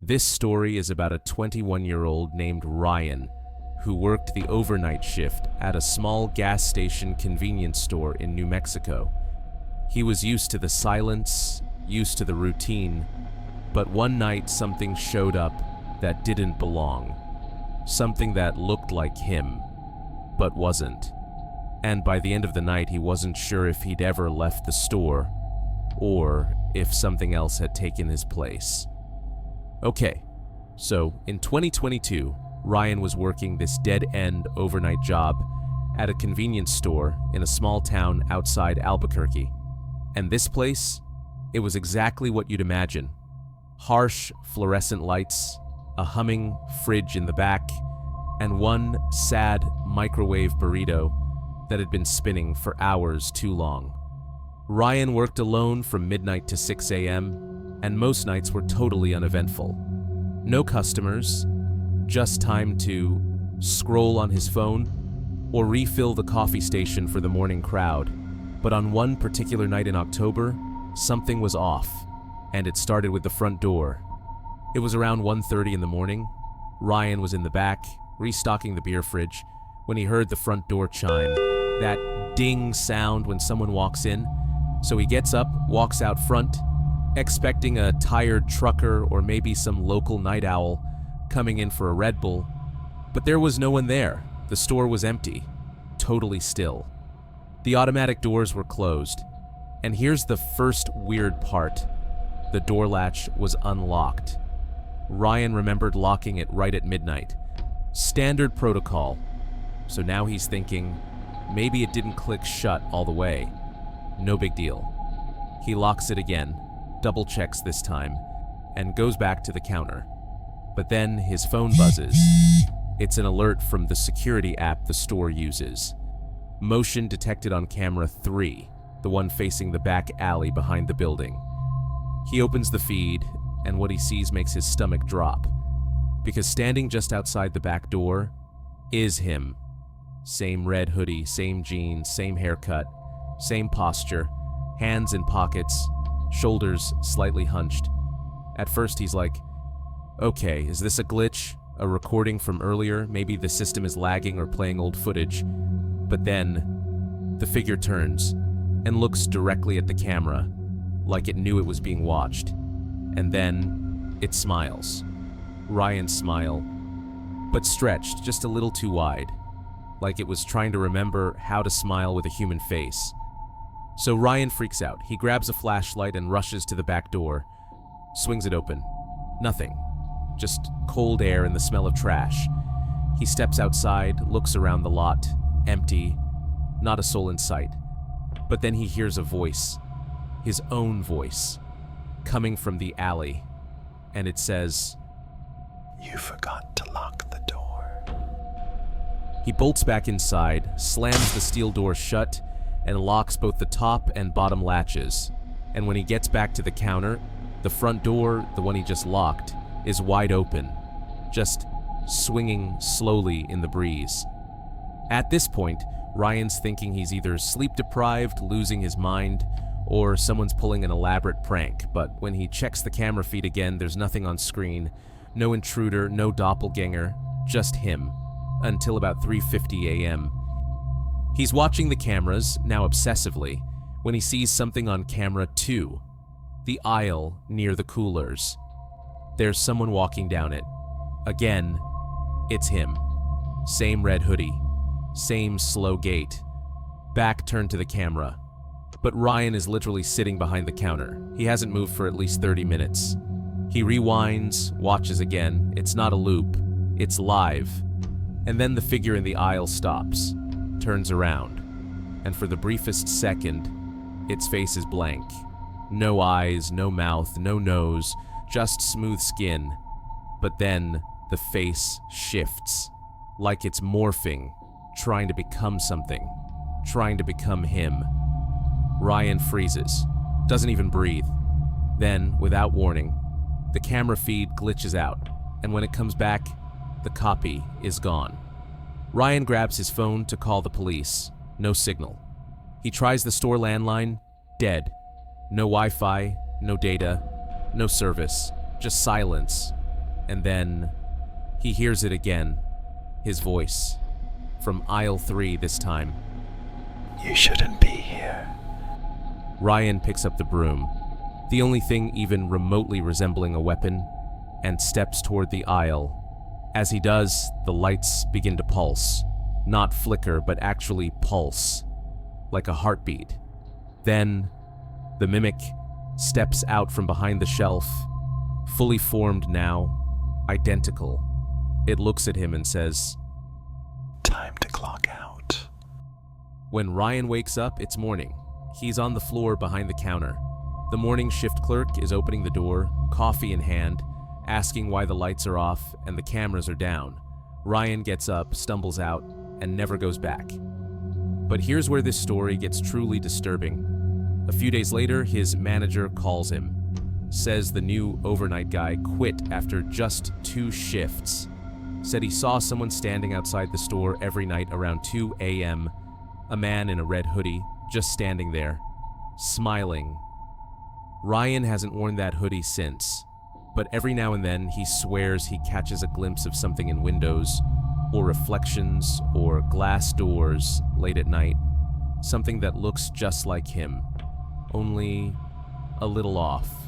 This story is about a 21-year-old named Ryan who worked the overnight shift at a small gas station convenience store in New Mexico. He was used to the silence, used to the routine, but one night something showed up that didn't belong. Something that looked like him, but wasn't. And by the end of the night, he wasn't sure if he'd ever left the store, or if something else had taken his place. Okay, so in 2022, Ryan was working this dead-end overnight job at a convenience store in a small town outside Albuquerque. And this place, it was exactly what you'd imagine. Harsh fluorescent lights, a humming fridge in the back, and one sad microwave burrito that had been spinning for hours too long. Ryan worked alone from midnight to 6 a.m., and most nights were totally uneventful. No customers, just time to scroll on his phone or refill the coffee station for the morning crowd. But on one particular night in October, something was off, and it started with the front door. It was around 1:30 in the morning. Ryan was in the back, restocking the beer fridge, when he heard the front door chime, that ding sound when someone walks in. So he gets up, walks out front, expecting a tired trucker or maybe some local night owl coming in for a Red Bull. But there was no one there. The store was empty, totally still. The automatic doors were closed. And here's the first weird part. The door latch was unlocked. Ryan remembered locking it right at midnight. Standard protocol. So now he's thinking, maybe it didn't click shut all the way. No big deal. He locks it again, double checks this time, and goes back to the counter. But then his phone buzzes. It's an alert from the security app the store uses. Motion detected on camera 3, the one facing the back alley behind the building. He opens the feed, and what he sees makes his stomach drop. Because standing just outside the back door is him. Same red hoodie, same jeans, same haircut, same posture, hands in pockets, shoulders slightly hunched. At first he's like, okay, is this a glitch? A recording from earlier? Maybe the system is lagging or playing old footage. But then, the figure turns and looks directly at the camera, like it knew it was being watched. And then, it smiles. Ryan's smile, but stretched just a little too wide, like it was trying to remember how to smile with a human face. So Ryan freaks out. He grabs a flashlight and rushes to the back door, swings it open. Nothing. Just cold air and the smell of trash. He steps outside, looks around the lot, empty, not a soul in sight. But then he hears a voice, his own voice, coming from the alley, and it says, "You forgot to lock the door." He bolts back inside, slams the steel door shut, and locks both the top and bottom latches. And when he gets back to the counter, the front door, the one he just locked, is wide open, just swinging slowly in the breeze. At this point, Ryan's thinking he's either sleep-deprived, losing his mind, or someone's pulling an elaborate prank. But when he checks the camera feed again, there's nothing on screen, no intruder, no doppelganger, just him, until about 3:50 a.m. He's watching the cameras, now obsessively, when he sees something on camera 2, the aisle near the coolers. There's someone walking down it. Again, it's him. Same red hoodie, same slow gait, back turned to the camera. But Ryan is literally sitting behind the counter. He hasn't moved for at least 30 minutes. He rewinds, watches again. It's not a loop, it's live. And then the figure in the aisle stops, turns around, and for the briefest second, its face is blank. No eyes, no mouth, no nose, just smooth skin. But then the face shifts, like it's morphing, trying to become something, trying to become him. Ryan freezes, doesn't even breathe. Then, without warning, the camera feed glitches out, and when it comes back, the copy is gone. Ryan grabs his phone to call the police. No signal. He tries the store landline. Dead. No Wi-Fi, no data, no service, just silence. And then he hears it again, his voice, from aisle 3 this time. You shouldn't be here. Ryan picks up the broom, the only thing even remotely resembling a weapon, and steps toward the aisle. As he does, the lights begin to pulse. Not flicker, but actually pulse, like a heartbeat. Then, the mimic steps out from behind the shelf, fully formed now, identical. It looks at him and says, Time to clock out. When Ryan wakes up, it's morning. He's on the floor behind the counter. The morning shift clerk is opening the door, coffee in hand, asking why the lights are off and the cameras are down. Ryan gets up, stumbles out, and never goes back. But here's where this story gets truly disturbing. A few days later, his manager calls him, says the new overnight guy quit after just 2 shifts, said he saw someone standing outside the store every night around 2 a.m., a man in a red hoodie, just standing there, smiling. Ryan hasn't worn that hoodie since, but every now and then he swears he catches a glimpse of something in windows, or reflections, or glass doors late at night, something that looks just like him, only a little off.